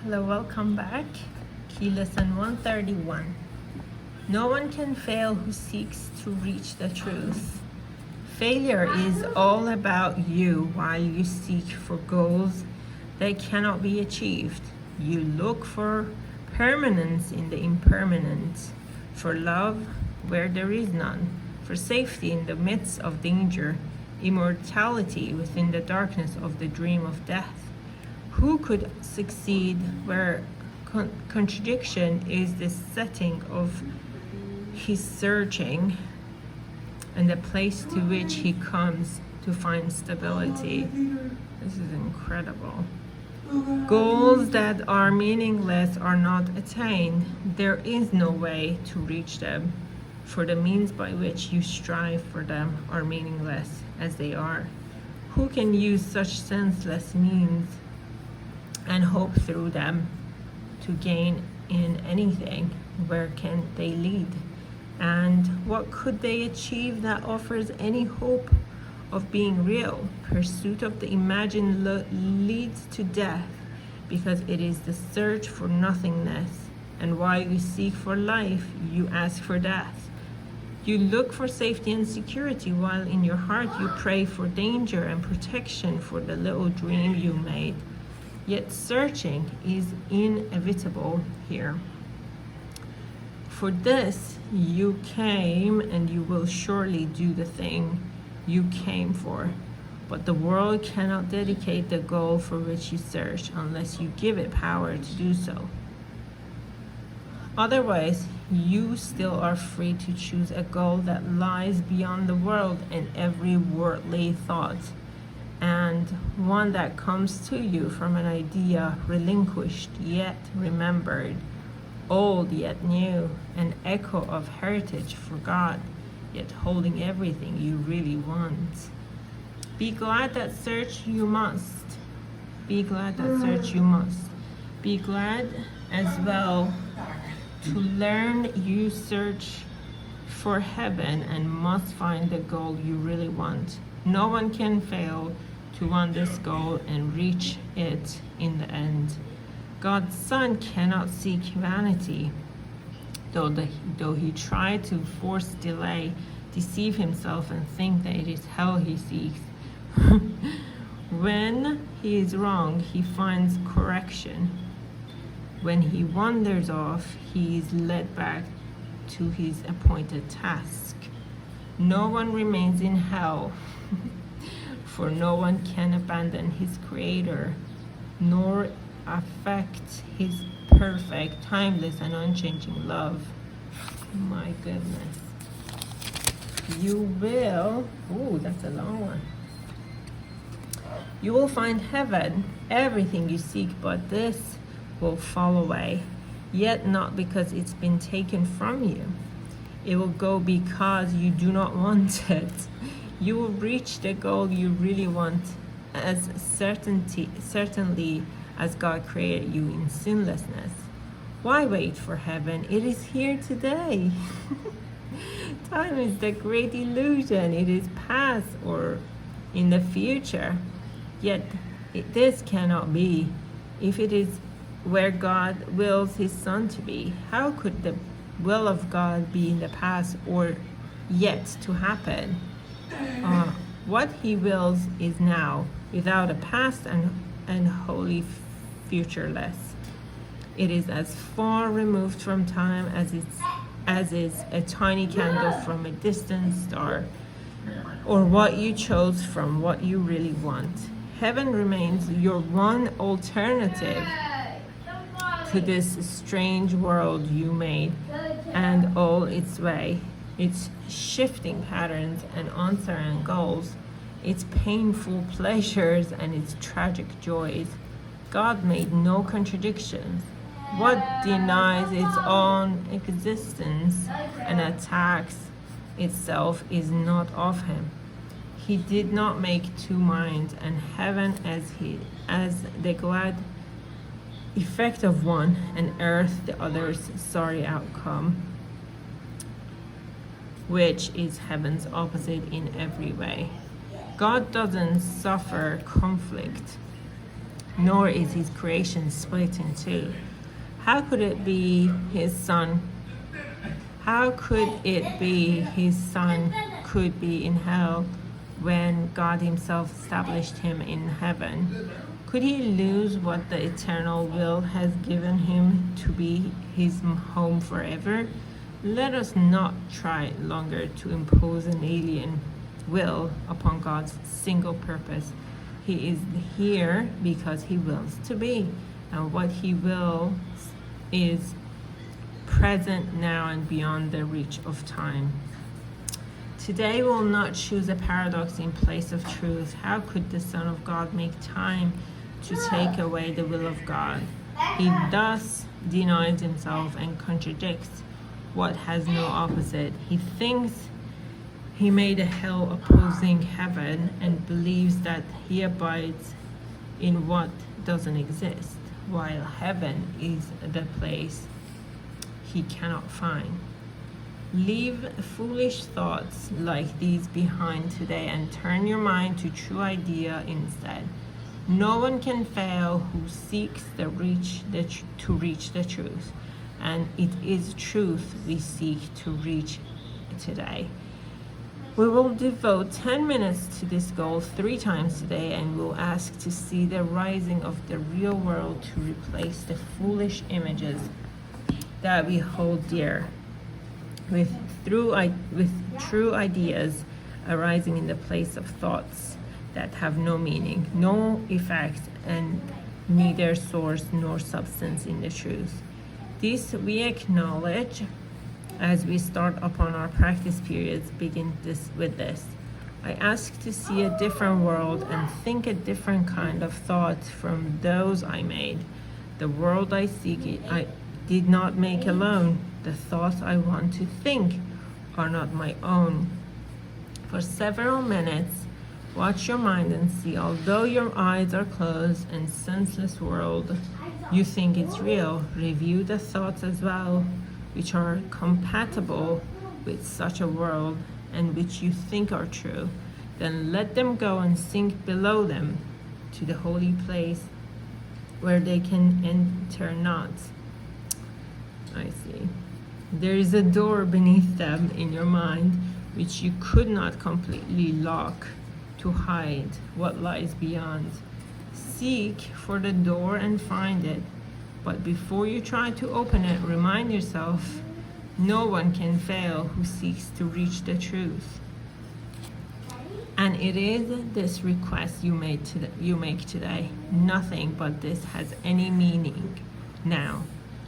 Hello, welcome back. Key lesson 131. No one can fail who seeks to reach the truth. Failure is all about you while you seek for goals that cannot be achieved. You look for permanence in the impermanent, for love where there is none, for safety in the midst of danger, immortality within the darkness of the dream of death. Who could succeed where contradiction is the setting of his searching and the place to which he comes to find stability? This is incredible. Goals that are meaningless are not attained. There is no way to reach them, for the means by which you strive for them are meaningless as they are. Who can use such senseless means and hope through them to gain in anything? Where can they lead? And what could they achieve that offers any hope of being real? Pursuit of the imagined leads to death, because it is the search for nothingness. And while you seek for life, you ask for death. You look for safety and security, while in your heart you pray for danger and protection for the little dream you made. Yet searching is inevitable here. For this you came, and you will surely do the thing you came for. But the world cannot dedicate the goal for which you search unless you give it power to do so. Otherwise, you still are free to choose a goal that lies beyond the world and every worldly thought, and one that comes to you from an idea relinquished yet remembered, old yet new, an echo of heritage forgot, yet holding everything you really want. Be glad that search you must. Be glad that search you must. Be glad as well to learn you search for heaven and must find the goal you really want. No one can fail to want this goal and reach it in the end. God's Son cannot seek vanity, though he tried to force delay, deceive himself, and think that it is hell he seeks. When he is wrong, he finds correction. When he wanders off, he is led back to his appointed task. No one remains in hell, for no one can abandon his Creator, nor affect his perfect, timeless, and unchanging love. My goodness. You will, that's a long one. You will find heaven, everything you seek, but this will fall away, yet not because it's been taken from you. It will go because you do not want it. You will reach the goal you really want as certainly as God created you in sinlessness. Why wait for heaven? It is here today. Time is the great illusion. It is past or in the future. Yet this cannot be. If it is where God wills his Son to be, how could the will of God be in the past or yet to happen? What he wills is now, without a past and wholly futureless. It is as far removed from time as is a tiny candle from a distant star, or what you chose from what you really want. Heaven remains your one alternative to this strange world you made and all its way, its shifting patterns and uncertain goals, its painful pleasures and its tragic joys. God made no contradictions. What denies its own existence and attacks itself is not of him. He did not make two minds, and heaven as the glad effect of one, and earth the other's sorry outcome, which is heaven's opposite in every way. God doesn't suffer conflict. nor is his creation split in two. How could it be his son? How could it be his son could be in hell when God himself established him in heaven? Could he lose what the eternal will has given him to be his home forever? Let us not try longer to impose an alien will upon God's single purpose. He is here because he wills to be, and what he wills is present now and beyond the reach of time. Today we will not choose a paradox in place of truth. How could the Son of God make time to take away the will of God? He thus denies himself and contradicts what has no opposite. He thinks he made a hell opposing heaven and believes that he abides in what doesn't exist, while heaven is the place he cannot find. Leave foolish thoughts like these behind today and turn your mind to true idea instead. No one can fail who seeks to reach the truth, and it is truth we seek to reach today. We will devote 10 minutes to this goal 3 times today, and we'll ask to see the rising of the real world to replace the foolish images that we hold dear with true ideas arising in the place of thoughts that have no meaning, no effect, and neither source nor substance in the truth. This we acknowledge as we start upon our practice periods. Begin with this. I ask to see a different world and think a different kind of thought from those I made. The world I seek, I did not make alone. The thoughts I want to think are not my own. For several minutes, watch your mind and see, although your eyes are closed and senseless world, you think it's real. Review the thoughts as well, which are compatible with such a world and which you think are true. Then let them go and sink below them to the holy place where they can enter not. I see. There is a door beneath them in your mind which you could not completely lock to hide what lies beyond. Seek for the door and find it. But before you try to open it, remind yourself, no one can fail who seeks to reach the truth. And it is this request you make today. Nothing but this has any meaning now.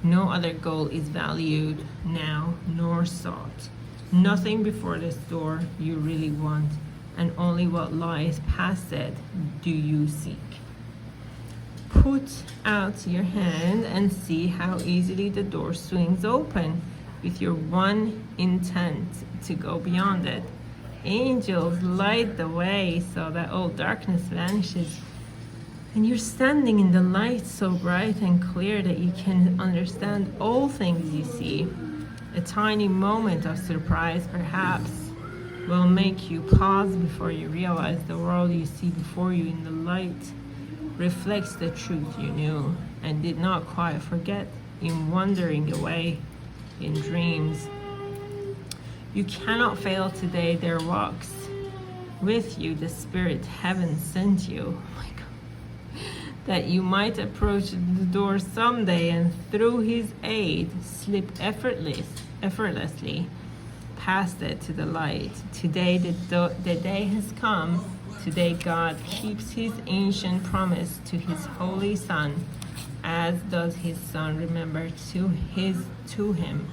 No other goal is valued now nor sought. Nothing before this door you really want, and only what lies past it do you seek. Put out your hand and see how easily the door swings open with your one intent to go beyond it. Angels light the way so that all darkness vanishes, and you're standing in the light so bright and clear that you can understand all things you see. A tiny moment of surprise perhaps will make you pause before you realize the world you see before you in the light reflects the truth you knew and did not quite forget in wandering away in dreams. You cannot fail today. There walks with you the Spirit heaven sent you. Oh my God. That you might approach the door someday and through his aid slip effortlessly past it to the light. Today the day has come. Today God keeps his ancient promise to his holy Son, as does his Son remember to him.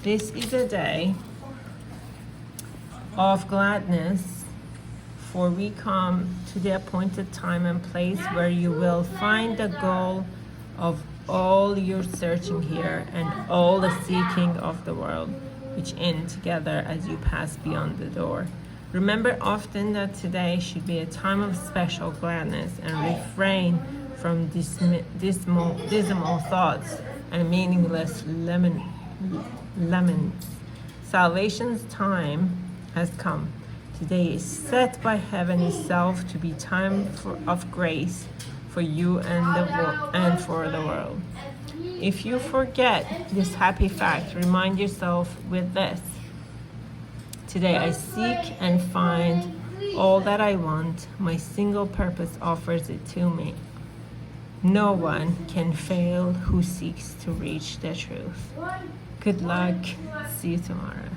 This is a day of gladness, for we come to the appointed time and place where you will find the goal of all your searching here and all the seeking of the world, which end together as you pass beyond the door. Remember often that today should be a time of special gladness, and refrain from dismal thoughts and meaningless laments. Salvation's time has come. Today is set by heaven itself to be time of grace, for you and for the world. If you forget this happy fact, remind yourself with this. Today I seek and find all that I want. My single purpose offers it to me. No one can fail who seeks to reach the truth. Good luck. See you tomorrow.